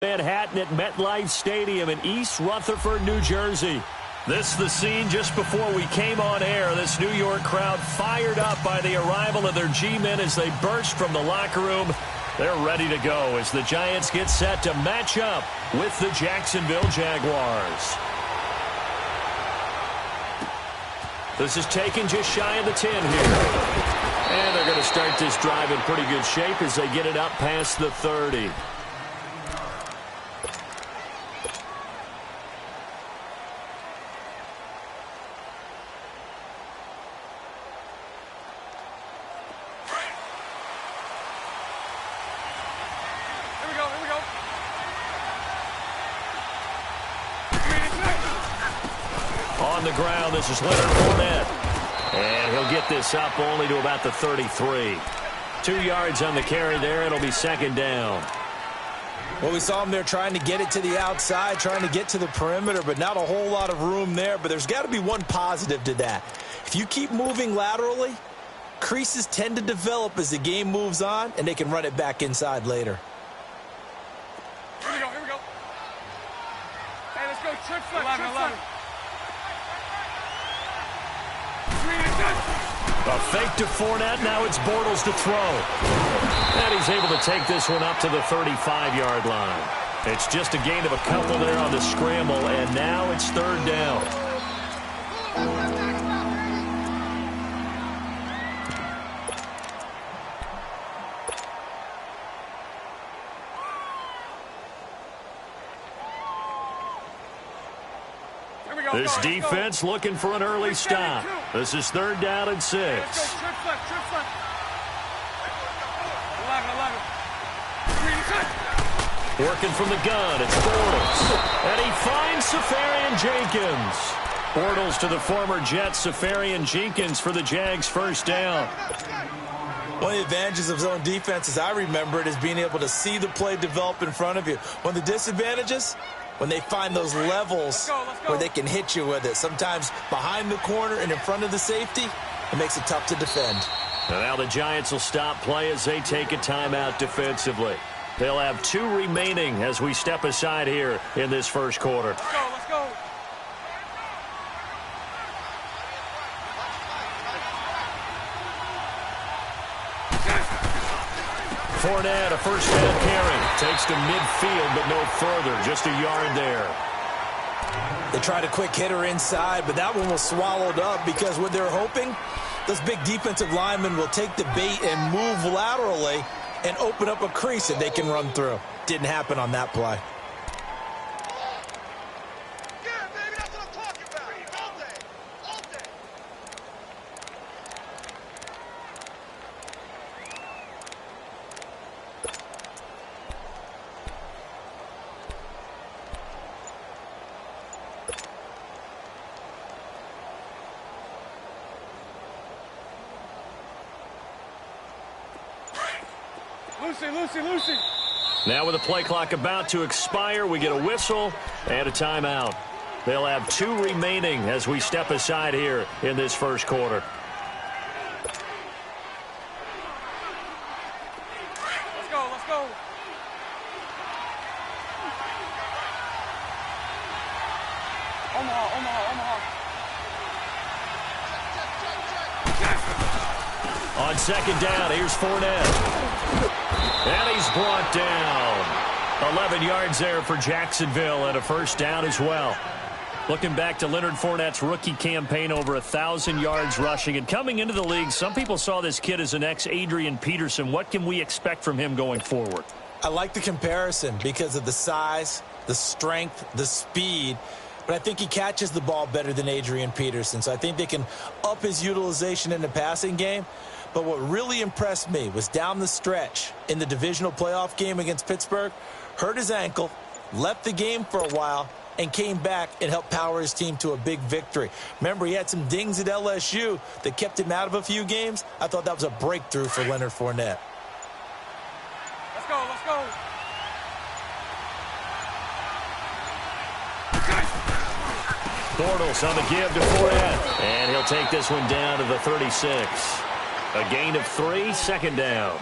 Manhattan at MetLife Stadium in East Rutherford, New Jersey. This is the scene just before we came on air. This New York crowd fired up by the arrival of their G-men as they burst from the locker room. They're ready to go as the Giants get set to match up with the Jacksonville Jaguars. This is taken just shy of the 10 here. And they're going to start this drive in pretty good shape as they get it up past the 30. On the ground, this is Leonard Fournette. And he'll get this up only to about the 33. 2 yards on the carry there. It'll be second down. Well, we saw him there trying to get it to the outside, trying to get to the perimeter, but not a whole lot of room there. But there's got to be one positive to that. If you keep moving laterally, creases tend to develop as the game moves on, and they can run it back inside later. Here we go. Hey, let's go. Trick flex. A fake to Fournette. Now it's Bortles to throw. And he's able to take this one up to the 35-yard line. It's just a gain of a couple there on the scramble, and now it's third down. This defense looking for an early stop. This is third down and 6. Trip flex. 11. Working from the gun, it's Bortles. And he finds Safarian Jenkins. Bortles to the former Jets, Safarian Jenkins for the Jags' first down. One of the advantages of zone defense, as I remember it, is being able to see the play develop in front of you. One of the disadvantages, when they find those levels where they can hit you with it. Sometimes behind the corner and in front of the safety, it makes it tough to defend. And now the Giants will stop play as they take a timeout defensively. They'll have 2 remaining as we step aside here in this first quarter. Let's go. Fournette, a first down carry. Takes to midfield, but no further. Just a yard there. They tried a quick hitter inside, but that one was swallowed up because what they're hoping, those big defensive linemen will take the bait and move laterally and open up a crease that they can run through. Didn't happen on that play. Lucy. Now with the play clock about to expire, we get a whistle and a timeout. They'll have 2 remaining as we step aside here in this first quarter. Let's go. Omaha. On second down, here's Fournette. And he's brought down. 11 yards there for Jacksonville and a first down as well. Looking back to Leonard Fournette's rookie campaign, over 1,000 yards rushing. And coming into the league, some people saw this kid as an ex-Adrian Peterson. What can we expect from him going forward? I like the comparison because of the size, the strength, the speed. But I think he catches the ball better than Adrian Peterson. So I think they can up his utilization in the passing game. But what really impressed me was down the stretch in the divisional playoff game against Pittsburgh, hurt his ankle, left the game for a while, and came back and helped power his team to a big victory. Remember, he had some dings at LSU that kept him out of a few games. I thought that was a breakthrough for Leonard Fournette. Let's go. Bortles on the give to Fournette. And he'll take this one down to the 36. A gain of 3, second down.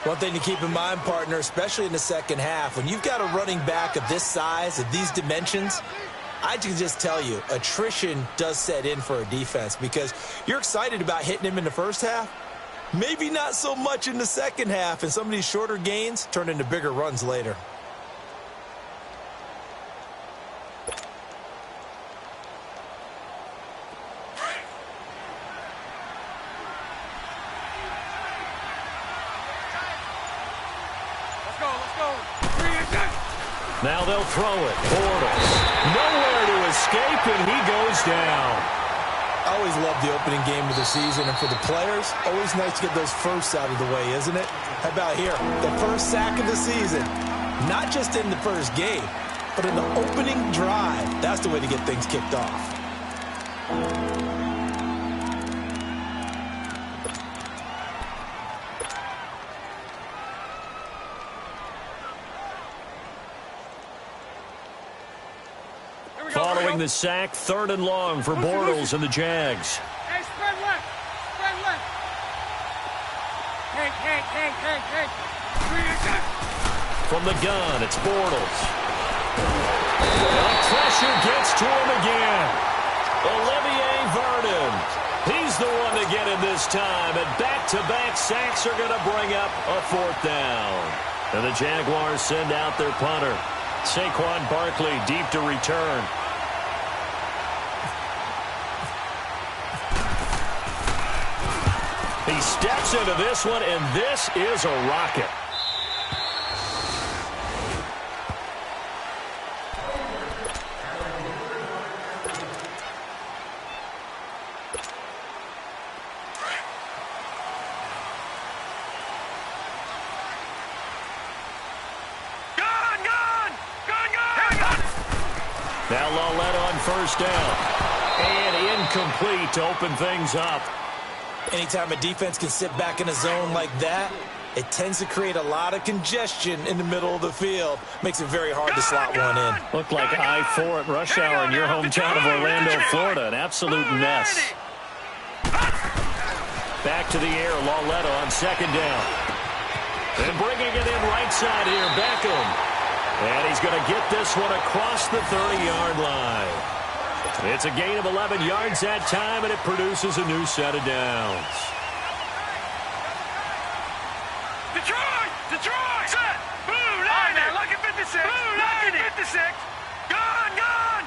One thing to keep in mind, partner, especially in the second half, when you've got a running back of this size, of these dimensions, I can just tell you, attrition does set in for a defense because you're excited about hitting him in the first half. Maybe not so much in the second half, and some of these shorter gains turn into bigger runs later. Let's go. 3 and 10. Now they'll throw it. Bortles. Nowhere to escape, and he goes down. I always love the opening game of the season, and for the players, always nice to get those firsts out of the way, isn't it? How about here? The first sack of the season. Not just in the first game, but in the opening drive. That's the way to get things kicked off. Following the sack, 3rd and long for Bortles and the Jags. Hey, spread left. Spread left. Hank. 3 and 10. From the gun, it's Bortles. The pressure gets to him again. Olivier Vernon. He's the one to get him this time, and back-to-back sacks are going to bring up a 4th down. And the Jaguars send out their punter. Saquon Barkley deep to return. He steps into this one, and this is a rocket. Now Loletta on 1st down. And incomplete to open things up. Anytime a defense can sit back in a zone like that, it tends to create a lot of congestion in the middle of the field. Makes it very hard to slot one in. Looked like I-4 at rush hour in your hometown of Orlando, Florida. An absolute mess. Back to the air, Loletta on 2nd down. And bringing it in right side here, Beckham. And he's going to get this one across the 30-yard line. It's a gain of 11 yards that time, and it produces a new set of downs. Detroit! Set! Blue line! Lucky 56! Blue line! 56! Gone!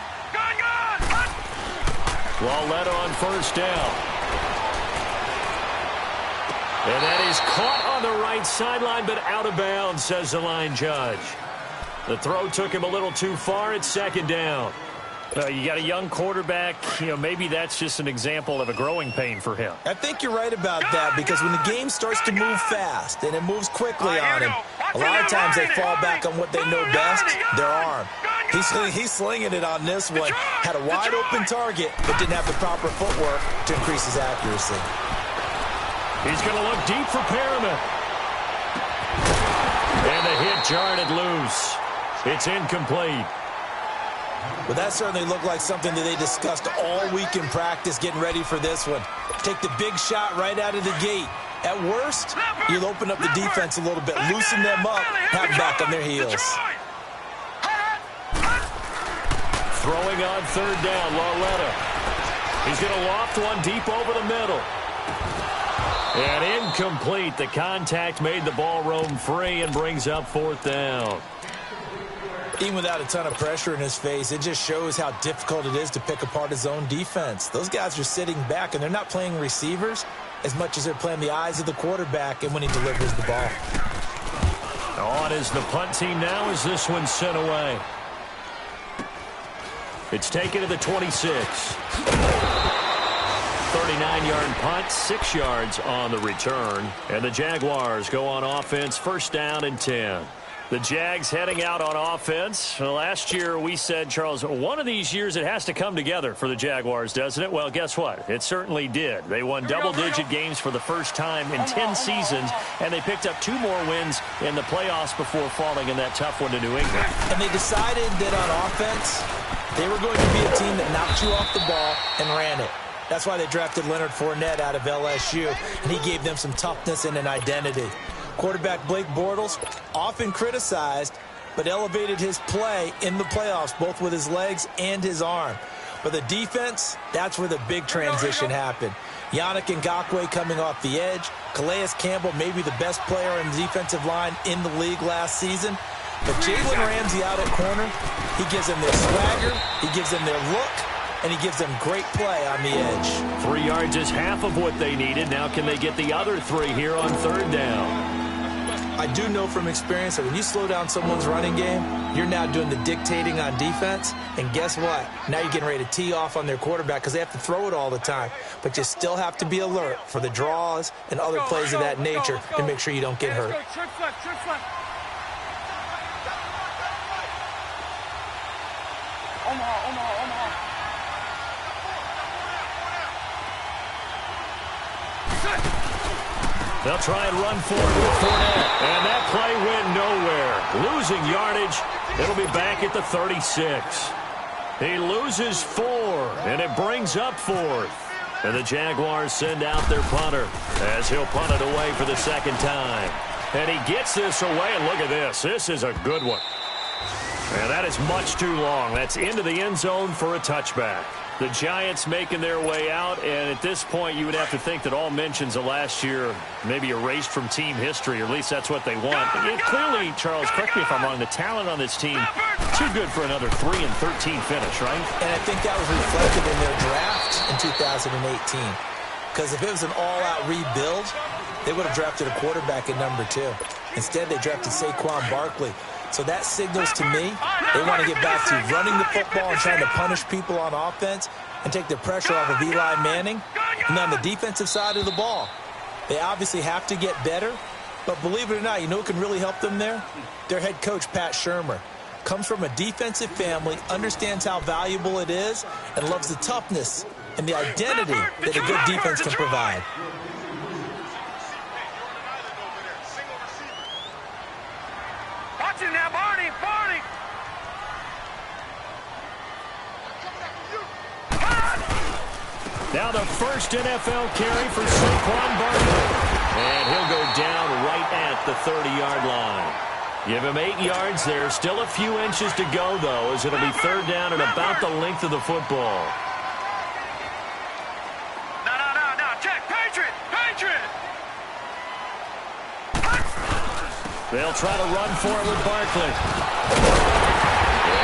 Loletta on 1st down. And that is caught on the right sideline, but out of bounds, says the line judge. The throw took him a little too far. It's 2nd down. You got a young quarterback. Maybe that's just an example of a growing pain for him. I think you're right about that because when the game starts to move fast and it moves quickly on him, a lot of times they fall back on what they know best, their arm. He's slinging it on this one. Had a wide open target, but didn't have the proper footwork to increase his accuracy. He's going to look deep for Perriman. And the hit jarred it loose. It's incomplete. Well, that certainly looked like something that they discussed all week in practice getting ready for this one. Take the big shot right out of the gate. At worst, you'll open up the defense a little bit, loosen them up, have them back on their heels. Throwing on 3rd down, Loletta. He's going to loft one deep over the middle. And incomplete. The contact made the ball roam free and brings up 4th down. Even without a ton of pressure in his face, it just shows how difficult it is to pick apart his own defense. Those guys are sitting back, and they're not playing receivers as much as they're playing the eyes of the quarterback and when he delivers the ball. On is the punt team now as this one's sent away. It's taken to the 26. 39-yard punt, 6 yards on the return. And the Jaguars go on offense, 1st down and 10. The Jags heading out on offense. Last year we said, Charles, one of these years it has to come together for the Jaguars, doesn't it? Well, guess what? It certainly did. They won double-digit games for the first time in 10 seasons, and they picked up 2 more wins in the playoffs before falling in that tough one to New England. And they decided that on offense, they were going to be a team that knocked you off the ball and ran it. That's why they drafted Leonard Fournette out of LSU, and he gave them some toughness and an identity. Quarterback Blake Bortles, often criticized, but elevated his play in the playoffs, both with his legs and his arm. But the defense, that's where the big transition happened. Yannick Ngakoue coming off the edge. Calais Campbell, maybe the best player on the defensive line in the league last season. But Jalen Ramsey out at corner, he gives them their swagger, he gives them their look, and he gives them great play on the edge. 3 yards is half of what they needed. Now can they get the other 3 here on 3rd down? I do know from experience that when you slow down someone's running game, you're now doing the dictating on defense. And guess what? Now you're getting ready to tee off on their quarterback because they have to throw it all the time. But you still have to be alert for the draws and other plays of that nature to make sure you don't get hurt. They'll try and run forward with Fournette. And that play went nowhere. Losing yardage. It'll be back at the 36. He loses 4, and it brings up 4th. And the Jaguars send out their punter as he'll punt it away for the 2nd time. And he gets this away, and look at this. This is a good one. And that is much too long. That's into the end zone for a touchback. The Giants making their way out, and at this point you would have to think that all mentions of last year maybe erased from team history, or at least that's what they want. Clearly, Charles, correct me if I'm wrong, the talent on this team, too good for another 3-13 finish, right? And I think that was reflected in their draft in 2018. Because if it was an all-out rebuild, they would have drafted a quarterback at number 2. Instead, they drafted Saquon Barkley. So that signals to me they want to get back to running the football and trying to punish people on offense and take the pressure off of Eli Manning. And on the defensive side of the ball, they obviously have to get better. But believe it or not, you know who can really help them there? Their head coach, Pat Shurmur. Comes from a defensive family, understands how valuable it is, and loves the toughness and the identity that a good defense can provide. Now, Barney! Now the first NFL carry for Saquon Barkley. And he'll go down right at the 30-yard line. Give him 8 yards there. Still a few inches to go, though, as it'll be 3rd down and about the length of the football. No. Check. Patriot! They'll try to run for it with Barkley. A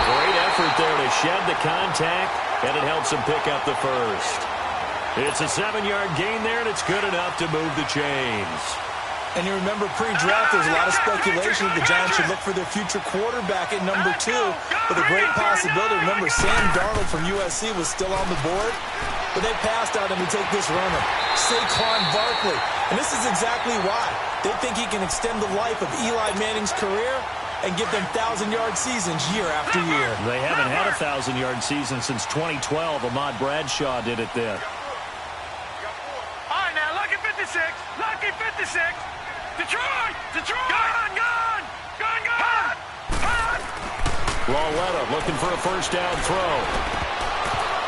great effort there to shed the contact, and it helps him pick up the first. It's a 7-yard gain there, and it's good enough to move the chains. And you remember pre-draft, there's a lot of speculation that the Giants should look for their future quarterback at number 2 with a great possibility. Remember, Sam Darnold from USC was still on the board, but they passed on him to take this runner, Saquon Barkley. And this is exactly why. They think he can extend the life of Eli Manning's career and give them 1,000-yard seasons year after year. They haven't had a 1,000-yard season since 2012. Ahmad Bradshaw did it then. All right, now, lucky 56. Detroit! Gone! Lauletta looking for a first down throw.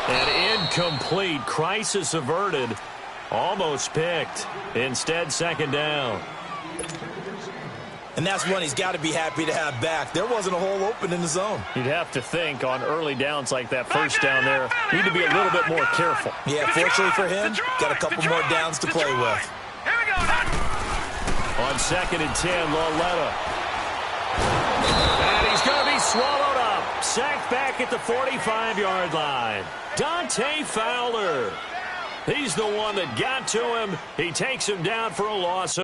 And incomplete. Crisis averted. Almost picked. Instead, 2nd down. And that's one he's got to be happy to have back. There wasn't a hole open in the zone. You'd have to think on early downs like that first down there, need to be a little bit more careful. Yeah, fortunately for him, got a couple more downs to play with. Here we go. On 2nd and 10, Lauletta. And he's going to be swallowed up. Sacked back at the 45-yard line. Dante Fowler. He's the one that got to him. He takes him down for a loss of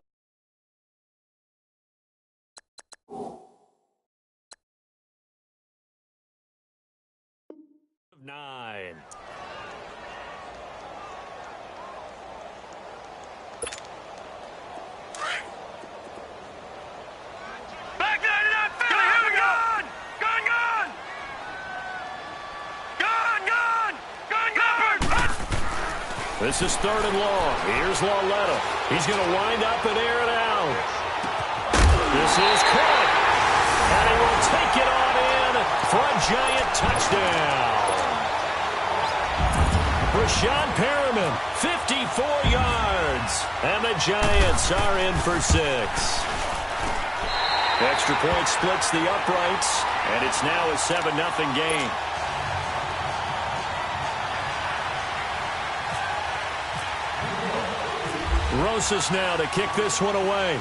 9. This is 3rd and long. Here's Lauletta. He's going to wind up and air it out. This is caught. And he will take it on in for a Giant touchdown. Rashad Perriman, 54 yards. And the Giants are in for 6. Extra point splits the uprights, and it's now a 7-0 game. Rosas now to kick this one away.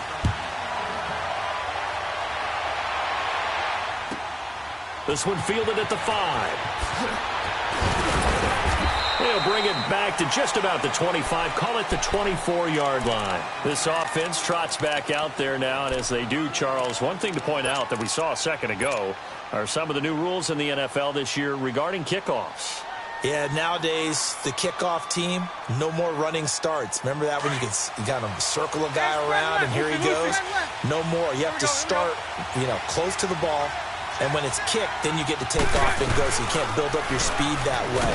This one fielded at the 5. He'll bring it back to just about the 25, call it the 24-yard line. This offense trots back out there now, and as they do, Charles, one thing to point out that we saw a second ago are some of the new rules in the NFL this year regarding kickoffs. Yeah, nowadays, the kickoff team, no more running starts. Remember that when you kind of circle a guy around and here he goes? No more. You have to start, close to the ball. And when it's kicked, then you get to take off and go, so you can't build up your speed that way.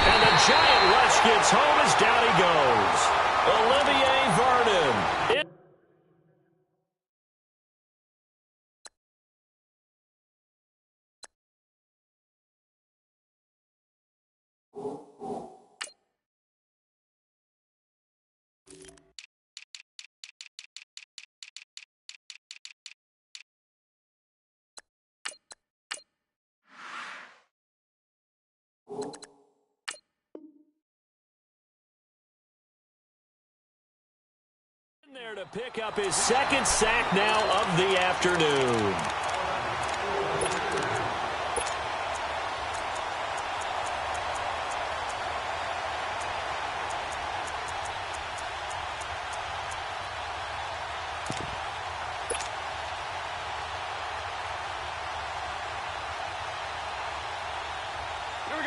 And the giant rush gets home as down he goes. Olivier Vernon. There to pick up his second sack now of the afternoon.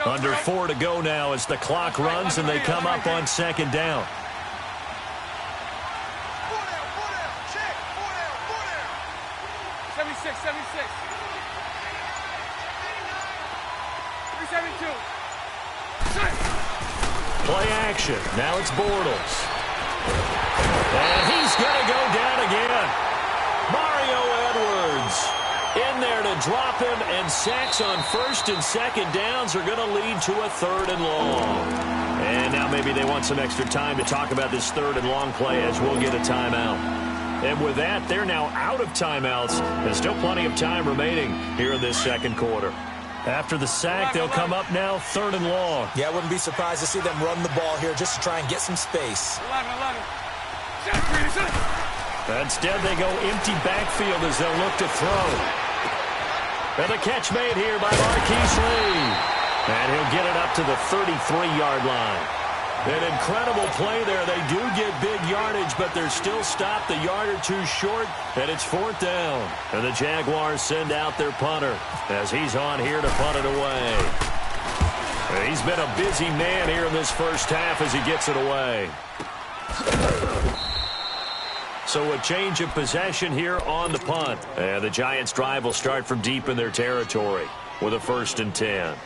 Under 4 to go now as the clock runs and they come up on second down. Play action. Now it's Bortles. And he's going to go down again. Mario Edwards in there to drop him, and sacks on first and second downs are going to lead to a 3rd and long. And now maybe they want some extra time to talk about this 3rd and long play as we'll get a timeout. And with that, they're now out of timeouts. There's still plenty of time remaining here in this second quarter. After the sack, they'll come up now 3rd and long. Yeah, I wouldn't be surprised to see them run the ball here just to try and get some space. 11. Instead, they go empty backfield as they'll look to throw. And a catch made here by Marquise Lee. And he'll get it up to the 33-yard line. An incredible play there. They do get big yardage, but they're still stopped a yard or two short, and it's 4th down. And the Jaguars send out their punter as he's on here to punt it away. And he's been a busy man here in this first half as he gets it away. So a change of possession here on the punt. And the Giants' drive will start from deep in their territory with a 1st and 10.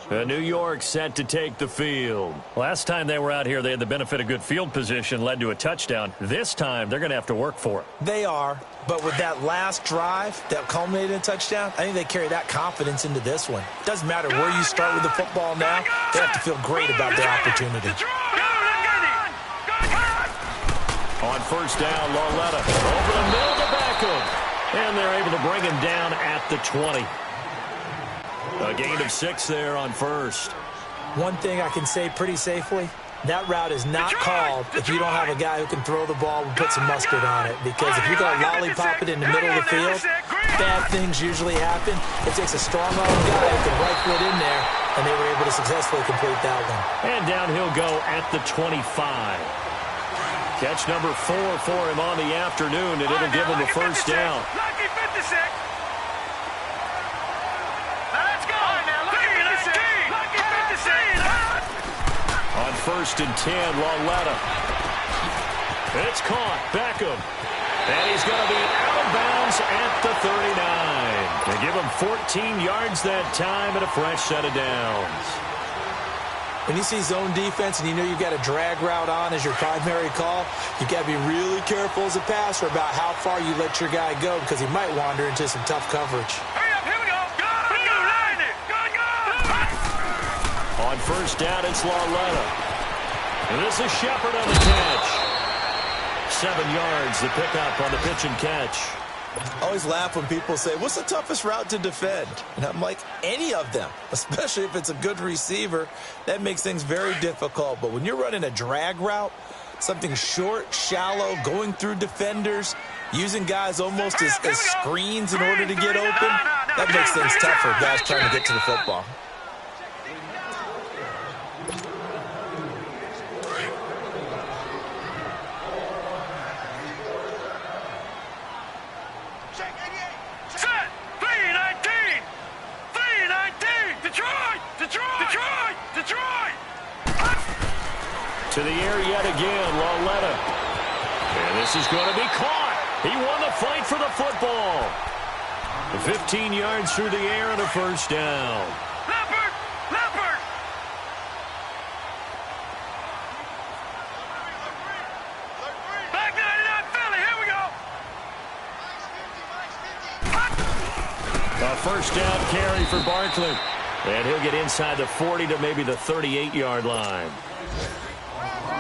New York set to take the field. Last time they were out here, they had the benefit of good field position, led to a touchdown. This time, they're going to have to work for it. They are, but with that last drive that culminated in a touchdown, I think they carry that confidence into this one. Doesn't matter where you start with the football now, they have to feel great about their opportunity. On 1st down, Lauletta over the middle to Beckham. And they're able to bring him down at the 20. A gain of 6 there on 1st. One thing I can say pretty safely, that route is not called if you don't have a guy who can throw the ball and put some mustard on it. Because if you go lollipop it in the middle of the field, bad things usually happen. It takes a strong-armed guy who can rifle it in there, and they were able to successfully complete that one. And down he'll go at the 25. Catch number 4 for him on the afternoon, and it'll give him a 1st down. Lucky 56. On 1st and 10, Lauletta. It's caught. Beckham. And he's going to be out of bounds at the 39. They give him 14 yards that time and a fresh set of downs. When you see zone defense and you know you've got a drag route on as your primary call, you've got to be really careful as a passer about how far you let your guy go because he might wander into some tough coverage. Hurry up, here we go. Go. On 1st down, it's Lauletta. And this is Shepard on the catch. 7 yards, the pickup on the pitch and catch. I always laugh when people say, what's the toughest route to defend? And I'm like, any of them, especially if it's a good receiver. That makes things very difficult. But when you're running a drag route, something short, shallow, going through defenders, using guys almost as screens in order to get open, that makes things tough for guys trying to get to the football. To the air yet again, Lauletta. And this is going to be caught. He won the fight for the football. 15 yards through the air and a first down. Leopard! Leopard! Back 99 Philly, here we go! A first down carry for Barkley. And he'll get inside the 40 to maybe the 38-yard line.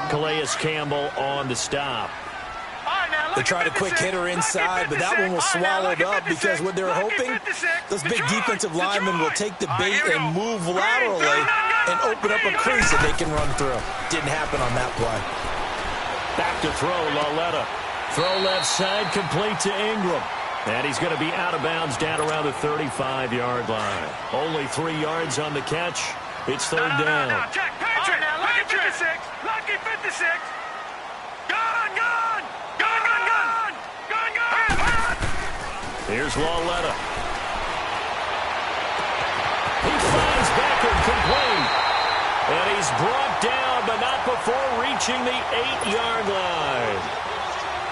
Calais Campbell on the stop. They tried a quick hitter inside, but that one was swallowed up because what they're hoping, those big defensive linemen will take the bait and move laterally and open up a crease that they can run through. Didn't happen on that play. Back to throw, Lauletta. Throw left side, complete to Ingram. And he's going to be out of bounds down around the 35-yard line. Only 3 yards on the catch. It's third down. Check, Patrick, lucky 56, lucky 56. Gun, gun, gun, gun, gun, gun, gun. Here's Lauletta. He flies backward, complete. And he's brought down, but not before reaching the 8-yard line.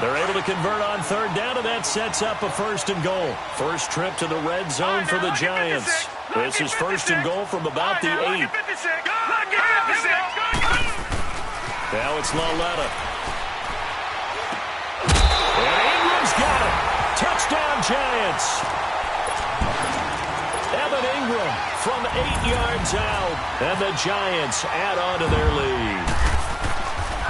They're able to convert on third down, and that sets up a first and goal. First trip to the red zone for the Giants. This is first and goal from about the 8. Now it's Lauletta. And Ingram's got it. Touchdown, Giants. Evan Ingram from 8 yards out, and the Giants add on to their lead.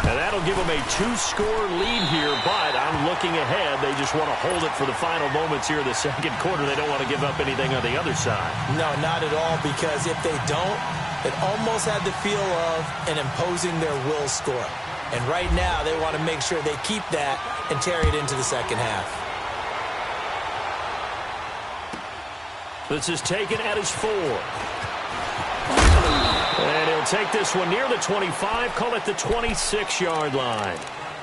And that'll give them a 2-score lead here, but I'm looking ahead. They just want to hold it for the final moments here in the second quarter. They don't want to give up anything on the other side. No, not at all, because if they don't, it almost had the feel of an imposing their will score. And right now, they want to make sure they keep that and carry it into the second half. This is taken at his 4. And he'll take this one near the 25, call it the 26-yard line.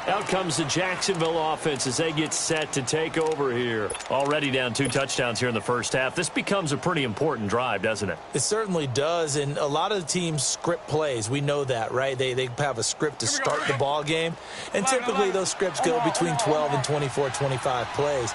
Out comes the Jacksonville offense as they get set to take over here. Already down 2 touchdowns here in the first half. This becomes a pretty important drive, doesn't it? It certainly does, and a lot of the teams script plays. We know that, right? They have a script to start the ball game, and typically those scripts go between 12 and 24, 25 plays.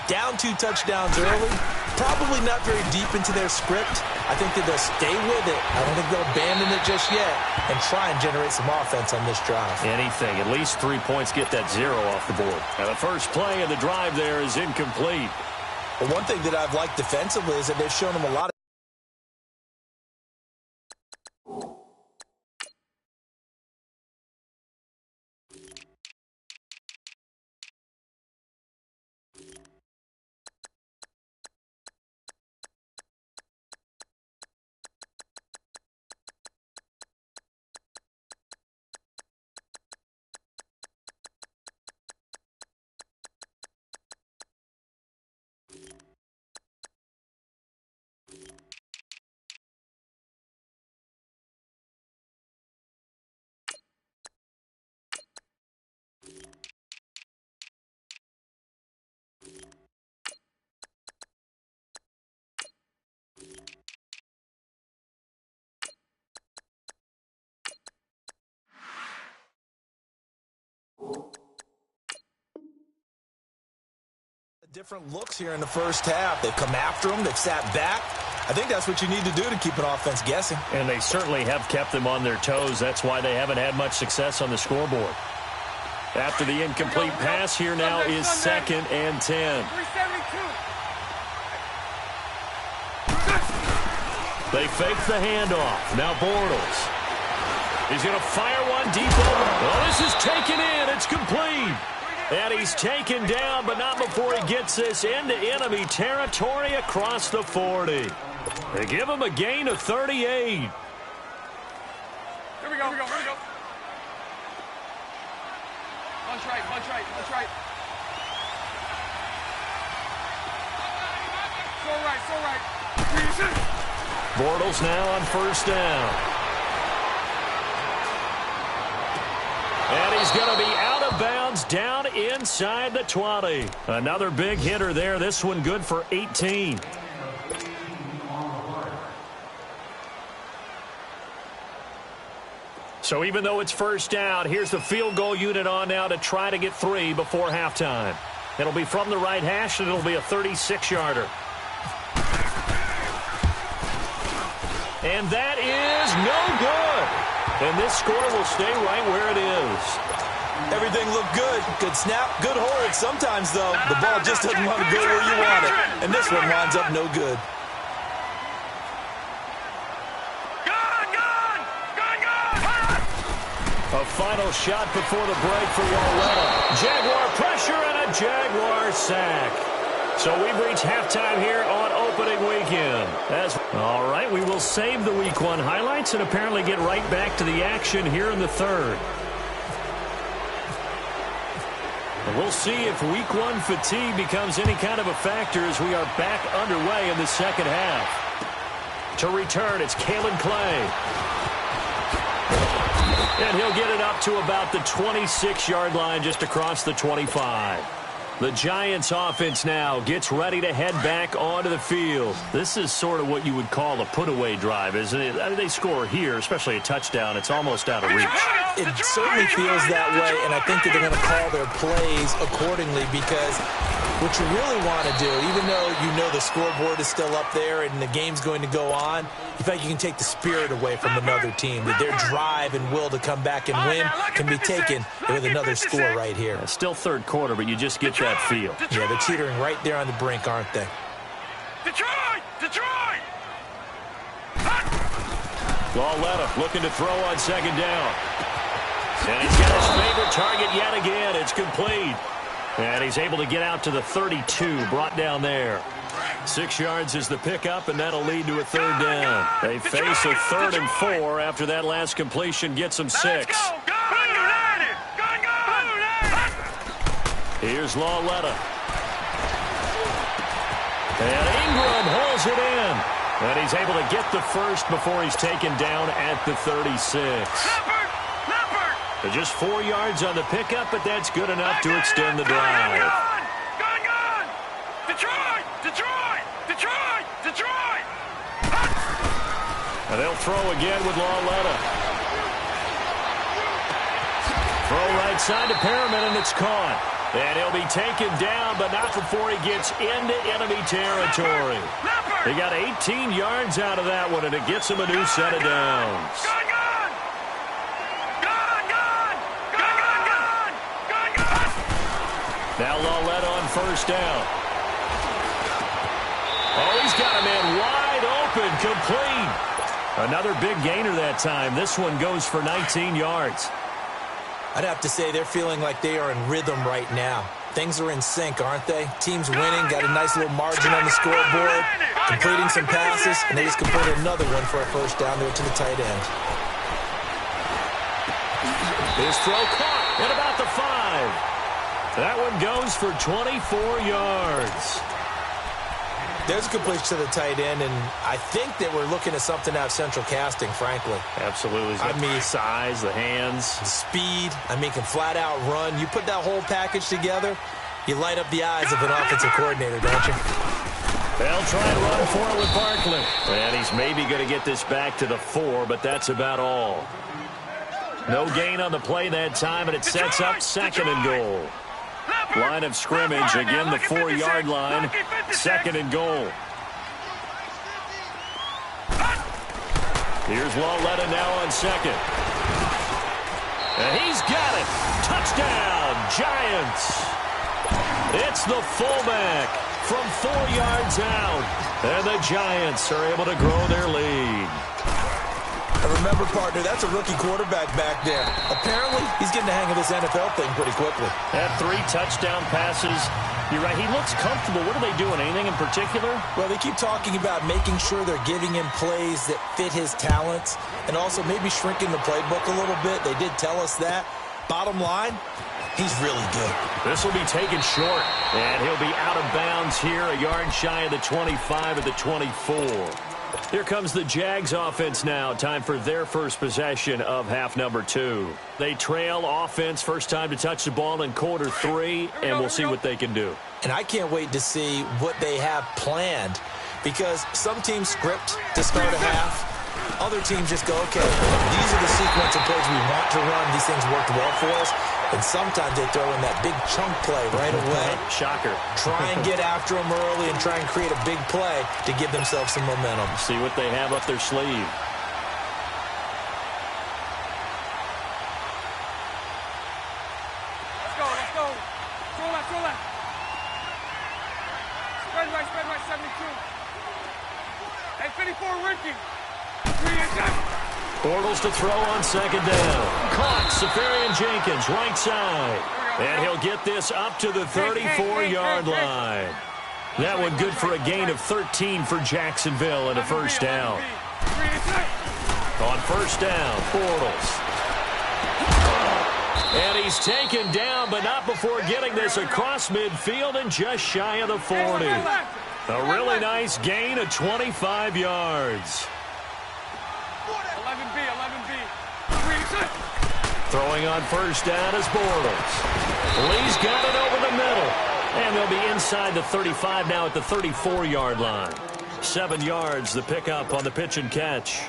Down 2 touchdowns early, probably not very deep into their script. I think that they'll stay with it. I don't think they'll abandon it just yet and try and generate some offense on this drive. Anything, at least 3 points, get that 0 off the board. Now the first play of the drive there is incomplete. Well, one thing that I've liked defensively is that they've shown them a lot of different looks here in the first half. They've come after them. They've sat back. I think that's what you need to do to keep an offense guessing. And they certainly have kept them on their toes. That's why they haven't had much success on the scoreboard. After the incomplete pass, here now is 2nd and 10. They fake the handoff. Now Bortles. He's going to fire one deep over. Oh, this is taken in. It's complete. And he's taken down, but not before he gets this into enemy territory across the 40. They give him a gain of 38. Here we go. Punch right. So right. Bortles now on first down. And he's going to be out of bounds down inside the 20. Another big hitter there. This one good for 18. So even though it's first down, here's the field goal unit on now to try to get 3 before halftime. It'll be from the right hash, and it'll be a 36-yarder. And that is no good. And this score will stay right where it is. Everything looked good. Good snap, good hold. Sometimes, though, the ball just doesn't want to go where you want it. And this one winds up no good. A final shot before the break for Saulhunter. Jaguar pressure and a Jaguar sack. So we've reached halftime here on opening weekend. All right, we will save the Week 1 highlights and apparently get right back to the action here in the third. And we'll see if Week 1 fatigue becomes any kind of a factor as we are back underway in the second half. To return, it's Kalen Clay. And he'll get it up to about the 26-yard line just across the 25. The Giants offense now gets ready to head back onto the field. This is sort of what you would call a put-away drive, isn't it? I mean, they score here, especially a touchdown. It's almost out of reach. It certainly feels that way, and I think that they're going to call their plays accordingly because what you really want to do, even though you know the scoreboard is still up there and the game's going to go on, you think you can take the spirit away from another team, that their drive and will to come back and win can be taken with another score right here. It's still third quarter, but you just get that feel. Yeah, they're teetering right there on the brink, aren't they? Detroit! Saulhunter looking to throw on second down. And he's got his favorite target yet again. It's complete. And he's able to get out to the 32, brought down there. 6 yards is the pickup, and that'll lead to a third down. They face a 3rd and 4 after that last completion gets them 6. Here's Saulhunter. And Ingram holds it in. And he's able to get the first before he's taken down at the 36. So just 4 yards on the pickup, but that's good enough to extend the drive. Detroit! And they'll throw again with Saulhunter. Throw right side to Perriman, and it's caught. And he'll be taken down, but not before he gets into enemy territory. He got 18 yards out of that one, and it gets him a new set of downs. Now Saulhunter on first down. Oh, he's got a man wide open, complete. Another big gainer that time. This one goes for 19 yards. I'd have to say they're feeling like they are in rhythm right now. Things are in sync, aren't they? Team's winning, got a nice little margin on the scoreboard, completing some passes, and they just completed another one for a first down there to the tight end. His throw caught at about the 5. That one goes for 24 yards. There's a completion to the tight end, and I think that we're looking at something out of central casting, frankly. Absolutely. I mean, size, the hands. Speed. I mean, can flat out run. You put that whole package together, you light up the eyes of an offensive coordinator, don't you? They'll try and run for it with Barkley. And he's maybe going to get this back to the 4, but that's about all. No gain on the play that time, and it sets up 2nd and goal. Line of scrimmage, again the 4-yard line, 2nd and goal. Here's Saulhunter now on second. And he's got it. Touchdown, Giants. It's the fullback from 4 yards out. And the Giants are able to grow their lead. And remember, partner, that's a rookie quarterback back there. Apparently, he's getting the hang of this NFL thing pretty quickly. Had 3 touchdown passes. You're right, he looks comfortable. What are they doing? Anything in particular? Well, they keep talking about making sure they're giving him plays that fit his talents and also maybe shrinking the playbook a little bit. They did tell us that. Bottom line, he's really good. This will be taken short, and he'll be out of bounds here, a yard shy of the 25 at the 24. Here comes the Jags offense now. Time for their first possession of half number 2. They trail offense, first time to touch the ball in quarter 3, and we'll see what they can do. And I can't wait to see what they have planned, because some teams script to start a half. Other teams just go, okay, these are the sequence of plays we want to run. These things worked well for us. And sometimes they throw in that big chunk play right away. Shocker. Try and get after them early and try and create a big play to give themselves some momentum. See what they have up their sleeve. Let's go, let's go. Throw left, throw left. Spread right, 72. Hey, 54, Ricky. 3 and 7. Bortles to throw on second down. Caught, Safarian Jenkins, right side. And he'll get this up to the 34-yard line. That one good for a gain of 13 for Jacksonville and a first down. On first down, Bortles. And he's taken down, but not before getting this across midfield and just shy of the 40. A really nice gain of 25 yards. 11B. Throwing on first down is Bortles. Lee's got it over the middle. And they'll be inside the 35 now at the 34-yard line. 7 yards, the pickup on the pitch and catch.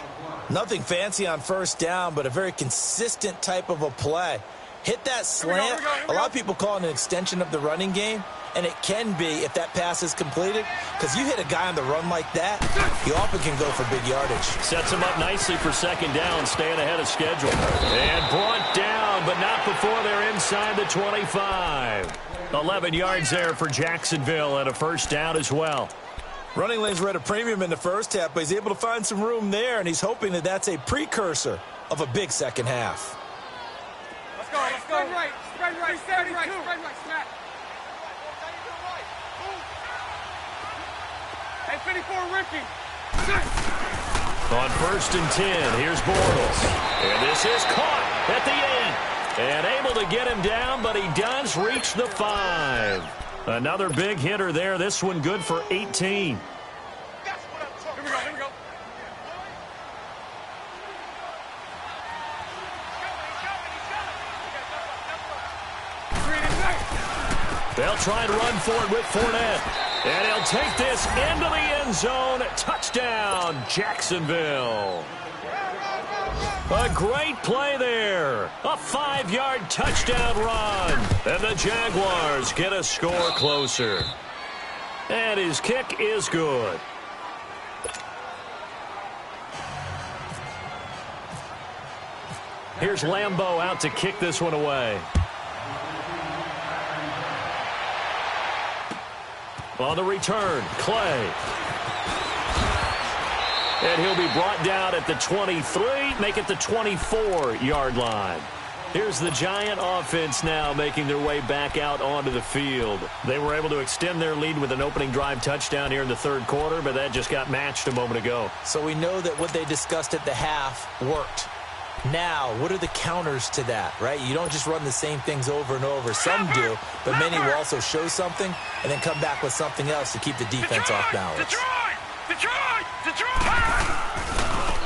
Nothing fancy on first down, but a very consistent type of a play. Hit that slant. A lot of people call it an extension of the running game, and it can be if that pass is completed, because you hit a guy on the run like that, he often can go for big yardage. Sets him up nicely for second down, staying ahead of schedule. And brought down, but not before they're inside the 25. 11 yards there for Jacksonville and a first down as well. Running lanes were at a premium in the first half, but he's able to find some room there, and he's hoping that that's a precursor of a big second half. Let's go. Spread right, snap. Hey, 54, Ricky. On first and 10, here's Bortles. And this is caught at the 8. And able to get him down, but he does reach the 5. Another big hitter there. This one good for 18. Here we go. They'll try and run for it with Fournette. And he'll take this into the end zone. Touchdown, Jacksonville. A great play there. A 5-yard touchdown run. And the Jaguars get a score closer. And his kick is good. Here's Lambeau out to kick this one away. On the return, Clay. And he'll be brought down at the 23, make it the 24-yard line. Here's the Giant offense now making their way back out onto the field. They were able to extend their lead with an opening drive touchdown here in the third quarter, but that just got matched a moment ago. So we know that what they discussed at the half worked. Now, what are the counters to that, right? You don't just run the same things over and over. Some do, but many will also show something and then come back with something else to keep the defense off balance.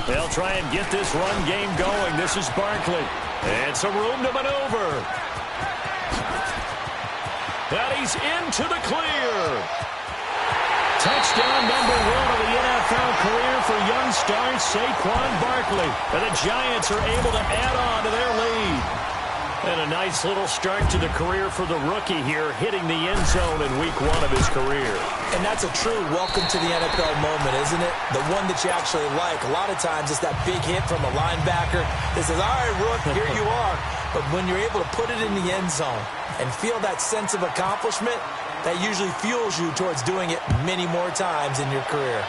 They'll try and get this run game going. This is Barkley. And some room to maneuver. And he's into the clear. Touchdown number 1 of the NFL career for young star Saquon Barkley. And the Giants are able to add on to their lead. And a nice little start to the career for the rookie here, hitting the end zone in week 1 of his career. And that's a true welcome to the NFL moment, isn't it? The one that you actually like. A lot of times it's that big hit from a linebacker that says, all right, Rook, here you are. But when you're able to put it in the end zone and feel that sense of accomplishment, that usually fuels you towards doing it many more times in your career.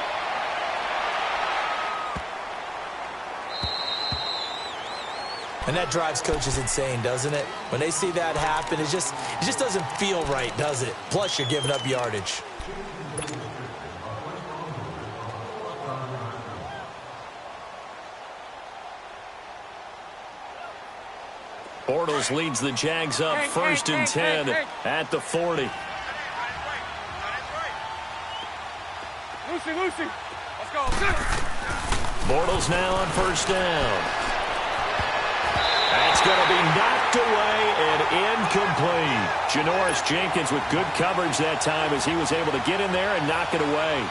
And that drives coaches insane, doesn't it? When they see that happen, it just doesn't feel right, does it? Plus, you're giving up yardage. Bortles leads the Jags up 1st and 10 at the 40. Lucy, let's go. Bortles now on 1st down. That's going to be knocked away and incomplete. Janoris Jenkins with good coverage that time as he was able to get in there and knock it away.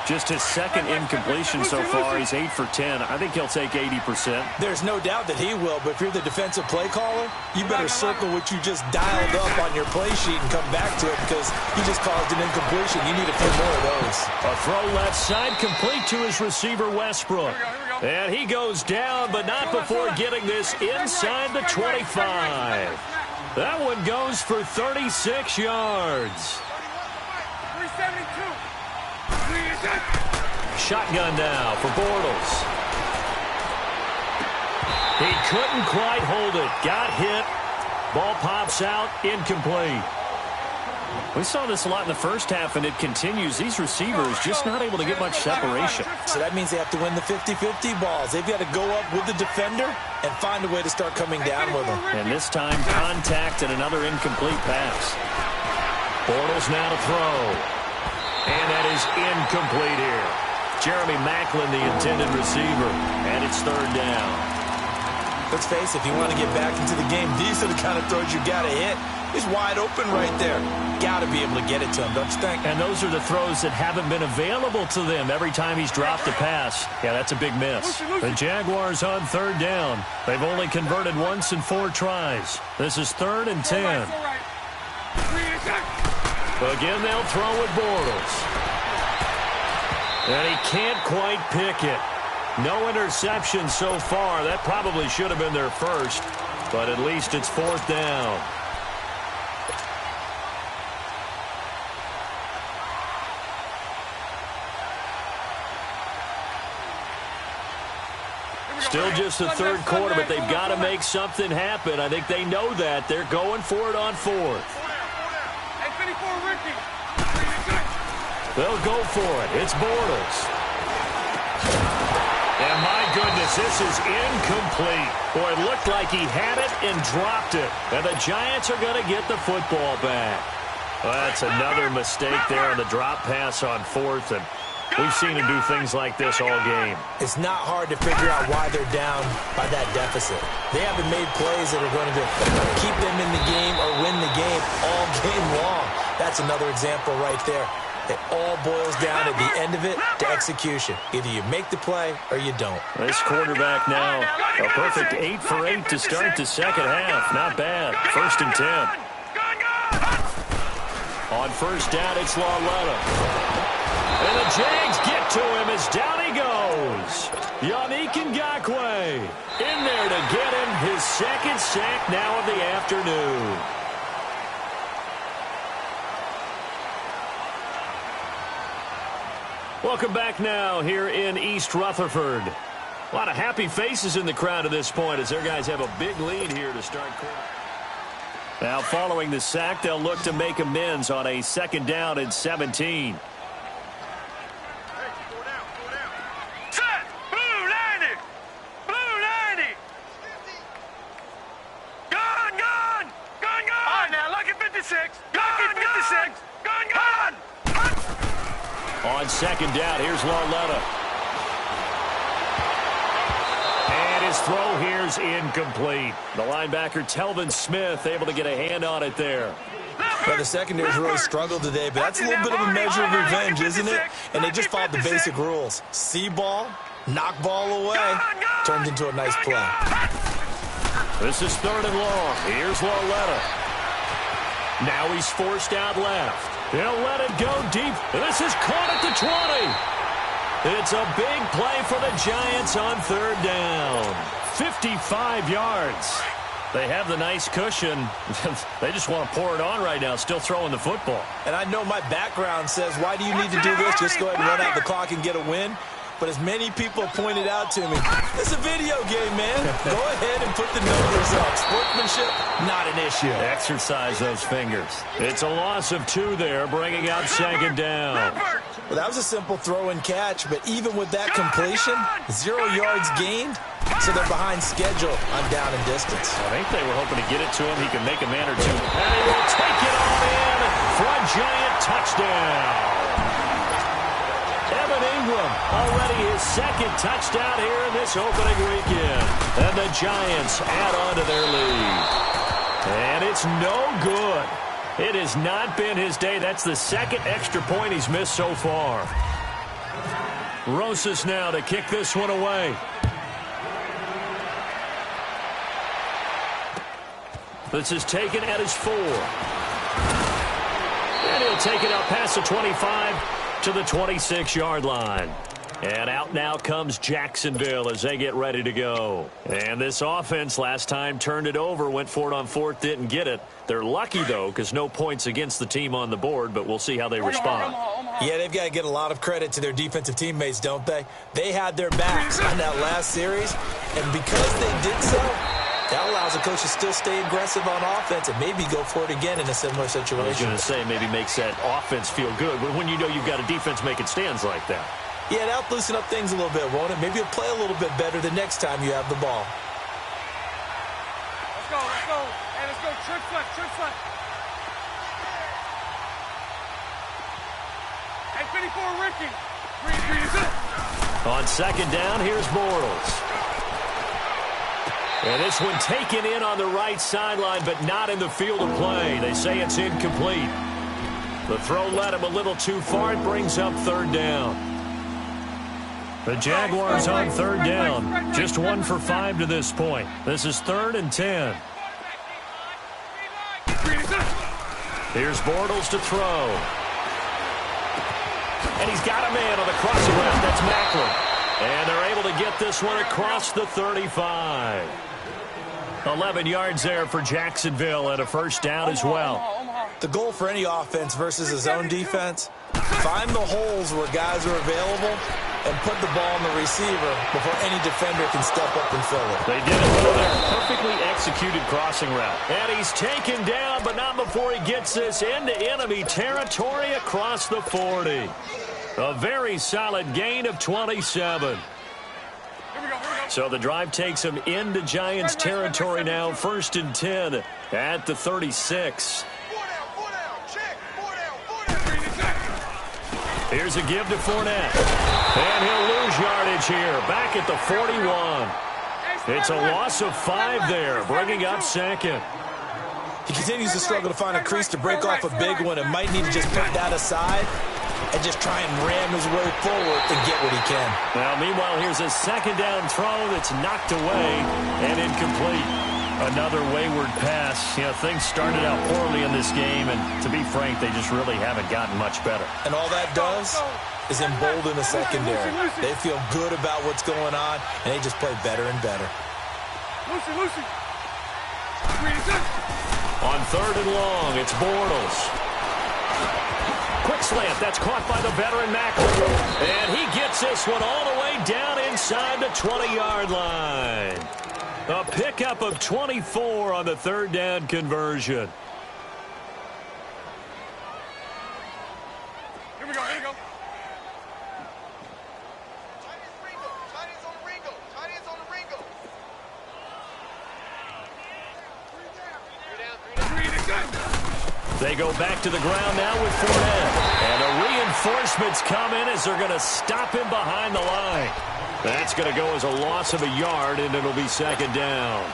Just his second incompletion so far. He's 8 for 10. I think he'll take 80%. There's no doubt that he will, but if you're the defensive play caller, you better circle what you just dialed up on your play sheet and come back to it because he just caused an incompletion. You need a few more of those. A throw left side complete to his receiver Westbrook. And he goes down, but not before getting this inside the 25. That one goes for 36 yards. 372. Shotgun now for Bortles. He couldn't quite hold it. Got hit. Ball pops out. Incomplete. We saw this a lot in the first half, and it continues. These receivers just not able to get much separation. So that means they have to win the 50-50 balls. They've got to go up with the defender and find a way to start coming down with them. And this time, contact and another incomplete pass. Bortles now to throw. And that is incomplete here. Jeremy Maclin, the intended receiver. And it's 3rd down. Let's face it, if you want to get back into the game, these are the kind of throws you got to hit. He's wide open right there. Got to be able to get it to him, don't you think? And those are the throws that haven't been available to them every time he's dropped a pass. Yeah, that's a big miss. The Jaguars on 3rd down. They've only converted once in 4 tries. This is 3rd and 10. Again, they'll throw with Bortles. And he can't quite pick it. No interception so far. That probably should have been their first, but at least it's 4th down. Still just the 3rd quarter, but they've got to make something happen. I think they know that. They're going for it on 4th. They'll go for it. It's Bortles. And my goodness, this is incomplete. Boy, it looked like he had it and dropped it. And the Giants are going to get the football back. Well, that's another mistake there on the drop pass on 4th. And we've seen him do things like this all game. It's not hard to figure out why they're down by that deficit. They haven't made plays that are going to keep them in the game or win the game all game long. That's another example right there. It all boils down at the end of it to execution. Either you make the play or you don't. This quarterback now, a perfect 8 for 8 to start the second half. Not bad. 1st and 10. On 1st down, it's Lauletta. And the Jags get to him as down he goes. Yannick Ngakoue in there to get him his 2nd sack now of the afternoon. Welcome back now here in East Rutherford. A lot of happy faces in the crowd at this point as their guys have a big lead here to start quarter. Now following the sack, they'll look to make amends on a 2nd down and 17. Set! Blue 90! Blue 90! Gun! All right, now, lucky 56. Lucky 56. Gun! On 2nd down, here's Lauletta. And his throw here's incomplete. The linebacker, Telvin Smith, able to get a hand on it there. Well, the secondary's really struggled today, but that's a little bit of a measure of revenge, isn't it? And they just followed the basic rules. See ball, knock ball away, turns into a nice play. This is 3rd and long. Here's Lauletta. Now he's forced out left. He'll let it go deep. This is caught at the 20. It's a big play for the Giants on 3rd down. 55 yards. They have the nice cushion. They just want to pour it on right now, still throwing the football. And I know my background says, why do you need to do this? Just go ahead and run out the clock and get a win. but as many people have pointed out to me, it's a video game, man. Go ahead and put the numbers up. Sportsmanship, not an issue. Exercise those fingers. It's a loss of 2 there, bringing up second down. Well, that was a simple throw and catch, but even with that completion, 0 yards gained, so they're behind schedule on down and distance. I think they were hoping to get it to him. He can make a man or two. And he will take it all in for a giant touchdown. Evan Ingram, already his second touchdown here in this opening weekend. And the Giants add on to their lead. And it's no good. It has not been his day. That's the second extra point he's missed so far. Rosas now to kick this one away. This is taken at his 4. And he'll take it out past the 25 to the 26-yard line. And out now comes Jacksonville as they get ready to go. And this offense last time turned it over, went for it on 4th, didn't get it. They're lucky, though, because no points against the team on the board, but we'll see how they respond. Yeah, they've got to get a lot of credit to their defensive teammates, don't they? They had their backs on that last series, and because they did so, that allows the coach to still stay aggressive on offense and maybe go for it again in a similar situation. I was going to say maybe makes that offense feel good, but when you know you've got a defense making stands like that. Yeah, that'll loosen up things a little bit, won't it? Maybe you'll play a little bit better the next time you have the ball. Let's go, let's go. Hey, let's go. Trick left, trick left. Hey, 54, Ricky. Green is it. On second down, here's Bortles. And this one taken in on the right sideline, but not in the field of play. They say it's incomplete. The throw led him a little too far. It brings up 3rd down. The Jaguars on 3rd down. Just 1 for 5 to this point. This is 3rd and 10. Here's Bortles to throw. And he's got a man on the crossing route. That's Macklin. And they're able to get this one across the 35. 11 yards there for Jacksonville and a first down as well. The goal for any offense versus his own defense, find the holes where guys are available and put the ball on the receiver before any defender can step up and fill it. They did it well there. Perfectly executed crossing route. And he's taken down, but not before he gets this into enemy territory across the 40. A very solid gain of 27. So the drive takes him into Giants territory now. 1st and 10 at the 36. Here's a give to Fournette. And he'll lose yardage here. Back at the 41. It's a loss of 5 there, bringing up 2nd. He continues to struggle to find a crease to break off a big one and might need to just put that aside and just try and ram his way forward and get what he can. Now, meanwhile, here's a second down throw that's knocked away and incomplete. Another wayward pass. You know, things started out poorly in this game, and to be frank, they just really haven't gotten much better. And all that does is embolden the secondary. They feel good about what's going on, and they just play better and better. Lucy. On 3rd and long, it's Bortles. Quick slant, that's caught by the veteran Macklin. And he gets this one all the way down inside the 20-yard line. A pickup of 24 on the 3rd down conversion. Here we go. They go back to the ground now with Fournette. And a reinforcement's come in as they're going to stop him behind the line. That's going to go as a loss of a yard, and it'll be 2nd down.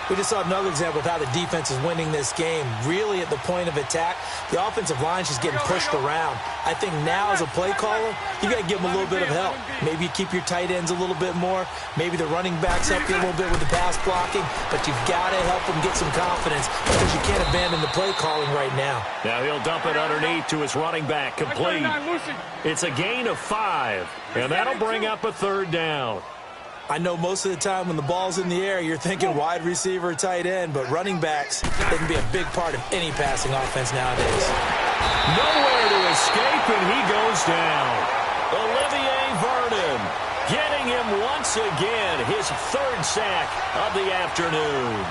We just saw another example of how the defense is winning this game. Really at the point of attack, the offensive line's just getting pushed around. I think now as a play caller, you got to give them a little bit of help. Maybe you keep your tight ends a little bit more. Maybe the running backs help you a little bit with the pass blocking. But you've got to help them get some confidence because you can't abandon the play calling right now. Now he'll dump it underneath to his running back, complete. It's a gain of 5, and that'll bring up a 3rd down. I know most of the time when the ball's in the air, you're thinking wide receiver, tight end, but running backs, they can be a big part of any passing offense nowadays. Nowhere to escape, and he goes down. Olivier Vernon Getting him once again, his third sack of the afternoon.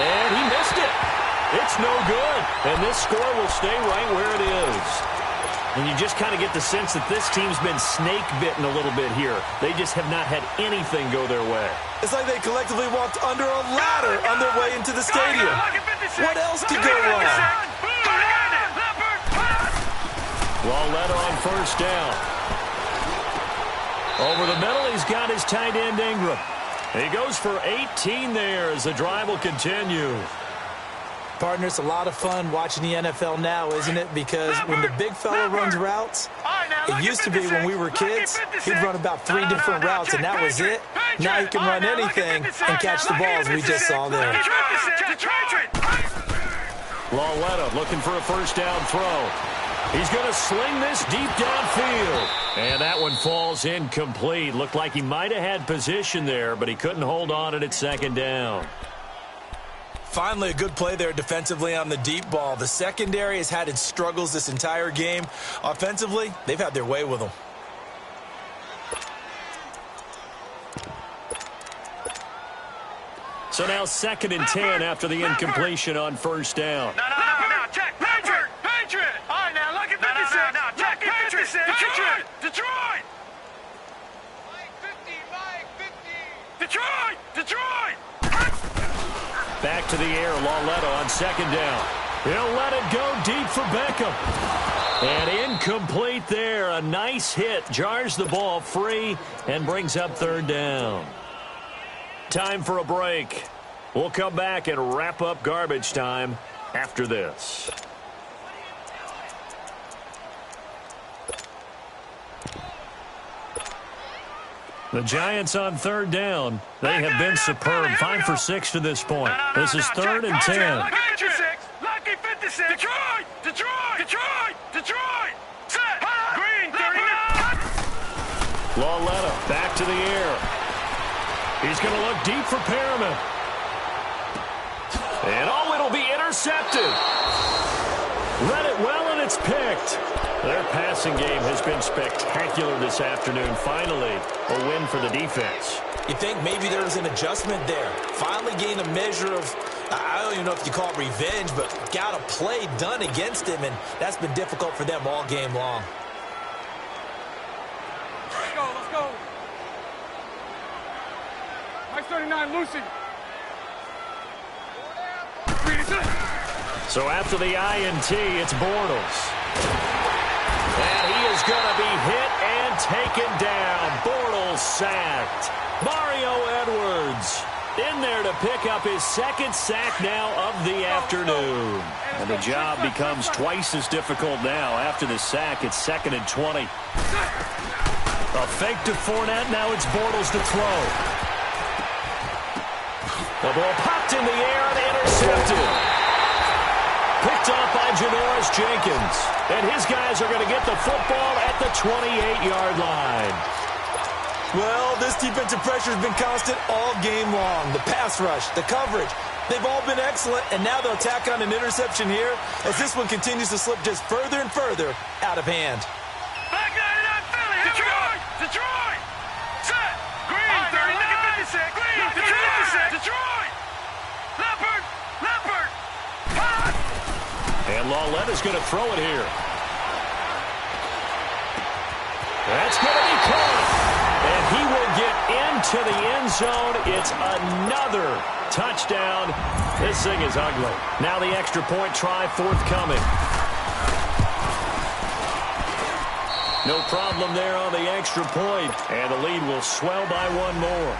And he missed it. It's no good. And this score will stay right where it is. And you just kind of get the sense that this team's been snake-bitten a little bit here. They just have not had anything go their way. It's like they collectively walked under a ladder on their way into the stadium. What else could go wrong? Lauletta on first down. Over the middle, he's got his tight end Ingram. He goes for 18 there as the drive will continue. Partner, it's a lot of fun watching the NFL now, isn't it? Because when the big fella runs routes, it used to be when we were kids, he'd run about 3 different routes, and that was it. Now he can run anything and catch the balls we just saw there. Lauletta looking for a first down throw. He's going to sling this deep downfield. And that one falls incomplete. Looked like he might have had position there, but he couldn't hold on at second down. Finally, a good play there defensively on the deep ball. The secondary has had its struggles this entire game. Offensively, they've had their way with them. So now 2nd and 10 after the incompletion on first down. No, check. Patriot. All right, now, look at 56. No, check it, 56. Detroit. Detroit. Back to the air, Lauletta on 2nd down. He'll let it go deep for Beckham. And incomplete there. A nice hit. Jars the ball free and brings up 3rd down. Time for a break. We'll come back and wrap up garbage time after this. The Giants on 3rd down. They have been superb. 5 for 6 to this point. This is 3rd and 10. Lucky 56. Detroit. Set. Green 39. Lauletta back to the air. He's going to look deep for Perriman. And it'll be intercepted. Read it well, and it's picked. Their passing game has been spectacular this afternoon. Finally, a win for the defense. You think maybe there was an adjustment there. Finally gained a measure of, I don't even know if you call it revenge, but got a play done against him, and that's been difficult for them all game long. Let's go. Mike 39, Lucy. So after the INT, it's Bortles. And he is going to be hit and taken down. Bortles sacked. Mario Edwards in there to pick up his 2nd sack now of the afternoon. And the job becomes twice as difficult now. After the sack, it's 2nd and 20. A fake to Fournette. Now it's Bortles to throw. The ball popped in the air and intercepted. Picked off by Janoris Jenkins. And his guys are going to get the football at the 28-yard line. Well, this defensive pressure has been constant all game long. The pass rush, the coverage, they've all been excellent, and now they'll tack on an interception here as this one continues to slip just further and further out of hand. Back 99 Philly. Detroit. Set. Green 39. Green 56. Detroit. Leopard. And Lauletta's going to throw it here. That's going to be caught. And he will get into the end zone. It's another touchdown. This thing is ugly. Now the extra point try forthcoming. No problem there on the extra point. And the lead will swell by 1 more.